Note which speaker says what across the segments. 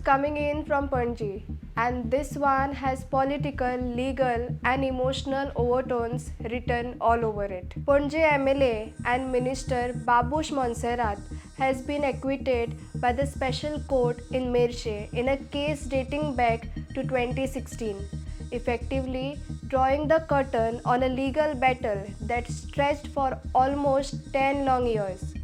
Speaker 1: coming in from Panaji, and this one has political, legal, and emotional overtones written all over it. Panaji MLA and Minister Babush Monserrate has been acquitted by the special court in Merces in a case dating back to 2016, effectively drawing the curtain on a legal battle that stretched for almost 10 long years.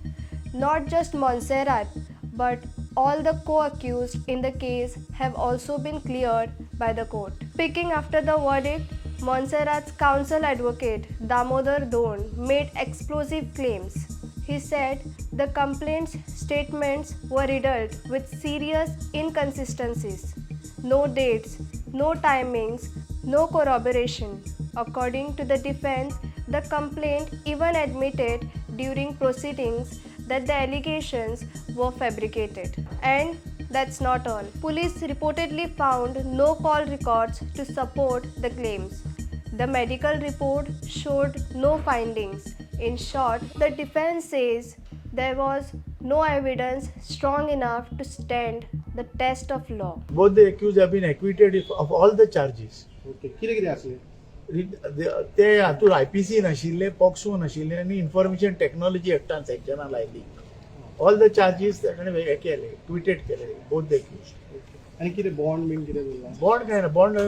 Speaker 1: Not just Monserrate, but all the co-accused in the case have also been cleared by the court. Speaking after the verdict, Monserrate's counsel advocate Damodar Dhond made explosive claims. He said the complaint's statements were riddled with serious inconsistencies. No dates, no timings, no corroboration. According to the defense, the complaint even admitted during proceedings that the allegations were fabricated. And that's not all. Police reportedly found no call records to support the claims. The medical report showed no findings. In short, the defense says there was no evidence strong enough to stand the test of law.
Speaker 2: Both the accused have been acquitted of all the charges.
Speaker 3: Okay कितें कितें आसलें
Speaker 2: ते हातूंत IPC नाशिल्ले, POCSO नाशिल्ले आनी information technology एक्टान सेक्शनां लायली. All the charges ताणें हे केले, ट्विटेड केले बोथ द एक्यूज्ड.
Speaker 3: आनी कितें बॉन्ड बीन कितें दवरला
Speaker 2: बॉन्ड काय ना, bond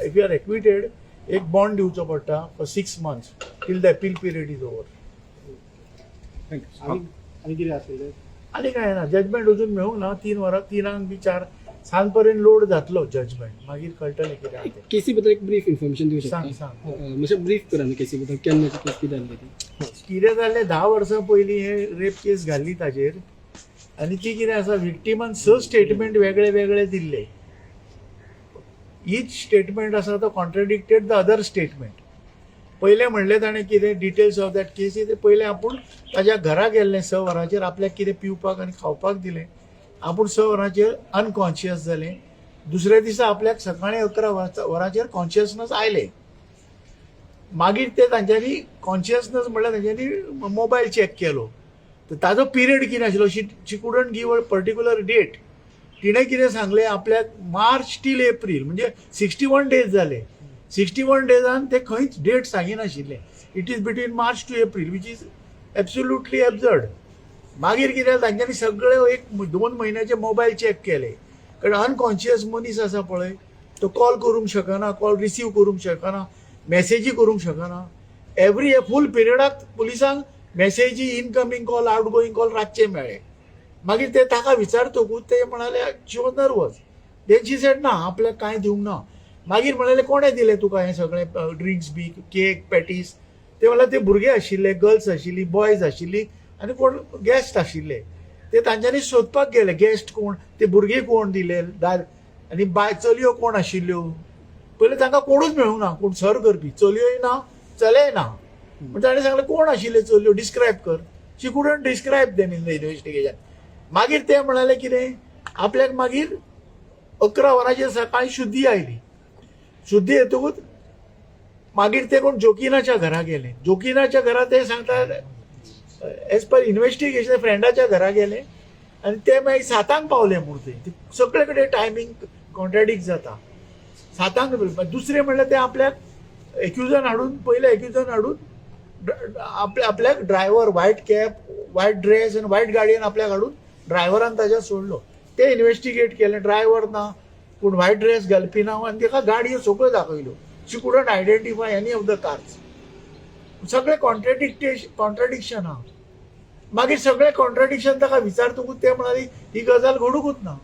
Speaker 2: if you are acquitted एक बॉन्ड दिवचो पडटा for 6 months till the appeal period is over.
Speaker 3: आनी कितें आसलें
Speaker 2: आनी काय ना, जजमेंट अजून मेळूंक ना. 3 वरां 3 बी 4 सांज पर्यंत लोड जातलो जजमेंट, मागीर कळटलें कितें आसा तें.
Speaker 4: केसी बद्दल एक ब्रीफ इन्फॉर्मेशन दिवं शकता?
Speaker 2: सांग.
Speaker 4: मातशें ब्रीफ करा न्ही केसी बद्दल, केन्ना केस कितें जाल्ली ती.
Speaker 2: कितें जाल्लें 10 वर्सां पयलीं हे रेप केस घाल्ली ताजेर, आनी ती कितें आसा, विक्टिमान 6 स्टेटमेंट वेगळे वेगळे दिल्ले. ईच स्टेटमेंट आसा तो कॉन्ट्रडिक्टेड द अदर स्टेटमेंट. पयलें म्हणलें ताणें कितें डिटेल्स ऑफ दॅट केस, ते पयलें आपूण ताज्या घरा गेल्लें 6 वरांचेर, आपल्याक कितें पिवपाक आनी खावपाक दिलें. आपूण 6 वरांचेर अनकॉन्शियस जालें. दुसऱ्या दिसा आपल्याक सकाळीं 11 वरांचेर कॉन्शियसनस आयलें. मागीर ते तांच्यांनी कॉन्शियसनस म्हणल्यार तांच्यांनी मोबायल चॅक केलो. तर ताजो पिरियड कितें आशिल्लो, she couldn't give a particular date. तिणें कितें सांगलें, आपल्याक मार्च टील एप्रील म्हणजे 61 days जाले. 61 daysन ते खंयच डेट सांगिनाशिल्ले. It is between March to April, which is absolutely absurd. मागीर कितें जालें, तांच्यांनी सगळे 1-2 म्हयन्याचे मोबायल चॅक केले. कारण अनकॉन्शियस मनीस आसा पळय, तो कॉल करूंक शकना, कॉल रिसीव करूंक शकना, मॅसेजी करूंक शकना. एवरी फूल पिरियडाक पुलिसांक मॅसेजी, incoming call, outgoing call रातचे मेळ्ळे. मागीर ते ताका विचारतकूच ते म्हणाले she was nervous. Then she said ना, आपल्याक कांय दिवंक ना. मागीर म्हणाले कोणें दिलें तुका हें सगळें ड्रिंक्स बी, केक, पॅटीस. ते म्हळ्यार ते भुरगे आशिल्ले, गर्ल्स आशिल्ली, बॉयज आशिल्ली आनी कोण गेस्ट आशिल्ले. ते तांच्यांनी सोदपाक गेले गेस्ट कोण, ते भुरगे कोण दिले आनी चलयो कोण आशिल्ल्यो. पयलीं तांकां कोणूच मेळूंक ना, कोण सर करपी. चलयोय ना, चलेय ना. पूण ताणें सांगलें कोण आशिल्ले चलयो, डिस्क्रायब कर. She couldn't describe them in the investigation. मागीर ते म्हणाले कितें, आपल्याक मागीर 11 वरांचेर सकाळीं शुद्धी आयली. शुद्धी येतकूच मागीर ते कोण जोकिनाच्या घरा गेले. जोकिनाच्या घरा ते सांगतात एज पर इन्व्हेस्टिगेशन फ्रेंडाच्या घरा गेले आनी ते मागीर 7 पावले म्हूण ते सगळे कडेन टायमींग कॉन्ट्राडिक्ट जाता. 7 दुसरे म्हणल्यार ते आपल्याक एक्युजन हाडून, पयले एक्युजन हाडून आपल्याक driver white cap, white dress आनी व्हायट गाडयेन आपल्याक हाडून ड्रायव्हरान ताच्या सोडलो. ते इन्व्हेस्टिगेट केलें, ड्रायव्हर ना, पूण व्हायट ड्रेस घालपी ना, आनी ताका गाडयो सगळ्यो दाखयल्यो. She couldn't identify any of the cars. सगळे कॉन्ट्राडिक्शन आहा. मागीर सगळे कॉन्ट्राडिक्शन ताका विचारतकूच ते म्हणाली ही गजाल घडूंकूच ना.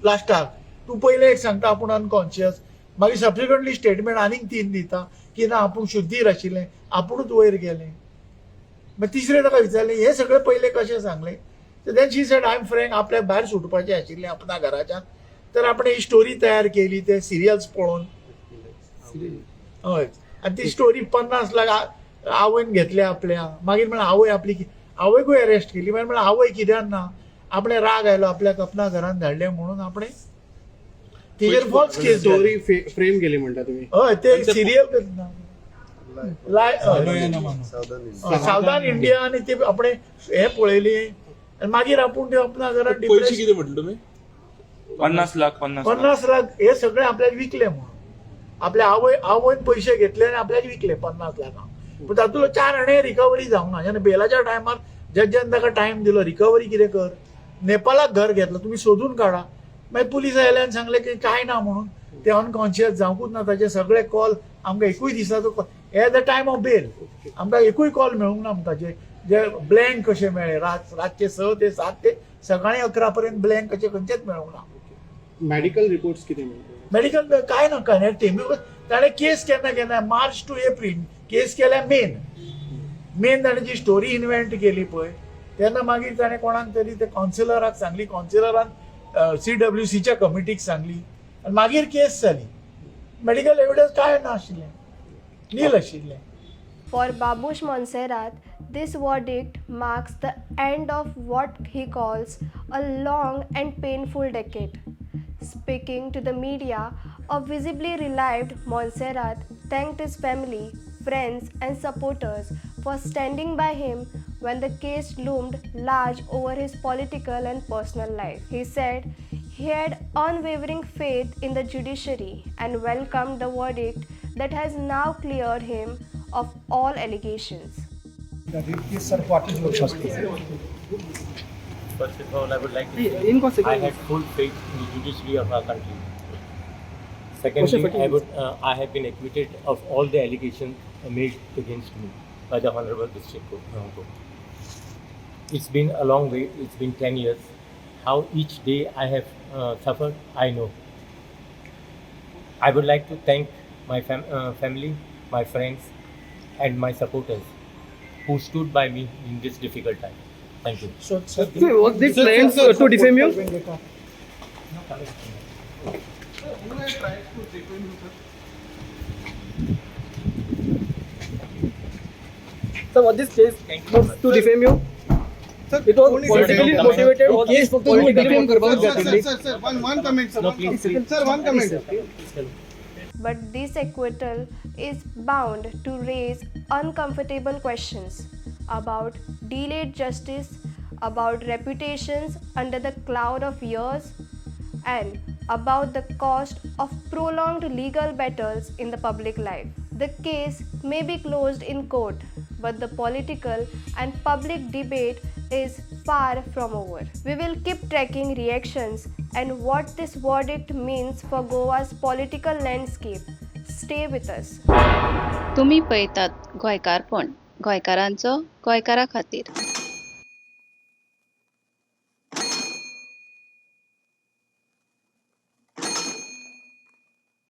Speaker 2: लास्टाक तूं पयलें एक सांगता आपूण अनकॉन्शियस, मागीर सबसिक्वंटली स्टेटमेंट आनीक 3 दिता की ना आपूण शुद्धीर आशिल्लें, आपुणूच वयर गेलें. मागीर तिसरें ताका विचारलें हे सगळें पयलें कशें सांगलें. Then she said I am frank, आपल्याक भायर सुटपाचें आशिल्लें आपणा घराच्या. तर आपण ही स्टोरी तयार केली ते सिरियल्स पळोवन. हय, आनी ती स्टोरी 50 लाख आवयन घेतल्या आपल्या. मागीर म्हळ्यार आवय आपली आवयकूय अरेस्ट केली. मागीर म्हळ्यार आवय कित्याक ना, आपणे राग आयलो, आपल्याक आपणा घरान धाडलें म्हणून आपणे तिजेर फॉल्स केस
Speaker 3: स्टोरी फ्रेम केली म्हणटा तुमी.
Speaker 2: हय, ते सिरियल सावधान इंडिया आनी ते आपणे हे पळयली. आनी मागीर आपूण ते आपणा घरान
Speaker 5: पयलीं कितें म्हटलें तुमी? 50 लाख
Speaker 2: 50 लाख हे सगळे आपल्याला विकले म्हणून आपल्या आवयन पैसे घेतले आणि आपल्याला विकले 50 लाखांक पण तातूंतलो 4 आणे रिकवरी जावंक ना जेन्ना बेलाच्या टायमार जजान ताका टायम दिलो रिकवरी कितें कर नेपाळाक घर घेतलं तुम्ही सोदून काढा मागीर पुलीस आयले आनी सांगले की काय ना म्हणून ते अनकॉन्शियस जावंकूच ना ताचे सगळे कॉल आमकां एकूय दिसाचो at the time of bell आमकां एकूय कॉल मेळूंक ना ताचे जे ब्लँक कशे मेळ्ळे रातचे 6 ते 7 ते सकाळी 11 पर्यंत ब्लँक कशे खंयचेच मेळूंक ना
Speaker 3: मेडिकल रिपोर्ट्स किती म्हणतात
Speaker 2: मेडिकल काय ना कनेक्टिव्ह ताणें केस केन्ना मार्च टू एप्रील केस केल्या मेन ताणें जी स्टोरी इन्व्हेंट केली पळय तेन्ना मागीर ताणें कोणाक तरी ते कावन्सिलराक सांगली कावन्सिलरान CWCच्या कमिटीक सांगली आनी मागीर केस जाली मेडिकल एविडन्स काय नाशिल्लें नील आशिल्लें.
Speaker 1: For Babush Monserrate, this verdict marks the end of what he calls a long and painful decade. Speaking to the media, a visibly relieved Monserrate thanked his family, friends, and supporters for standing by him when the case loomed large over his political and personal life. He said he had unwavering faith in the judiciary and welcomed the verdict that has now cleared him of all allegations.
Speaker 6: First of all, I would like to say
Speaker 4: Inconsequential.
Speaker 6: I had full faith in the judiciary of our country. Secondly, I have been acquitted of all the allegations made against me by the Honorable District Court. It's been a long way. It's been 10 years. How each day I have suffered, I know. I would like to thank my family, my friends, and my supporters who stood by me in this difficult time. Thank you.
Speaker 4: So was this planned to defame you? So was this case to defame you? It was politically motivated or this politically motivated?
Speaker 3: Sir, one comment, sir.
Speaker 6: No, please.
Speaker 3: Sir, one comment.
Speaker 1: But this acquittal is bound to raise uncomfortable questions about delayed justice, about reputations under the cloud of years, and about the cost of prolonged legal battles in the public life. The case may be closed in court, but the political and public debate is far from over. We will keep tracking reactions and what this verdict means for Goa's political landscape. Stay with us.
Speaker 7: तुम्ही पळयतात गोंयकारपण गोंयकारांचो गोंयकारा खातीर.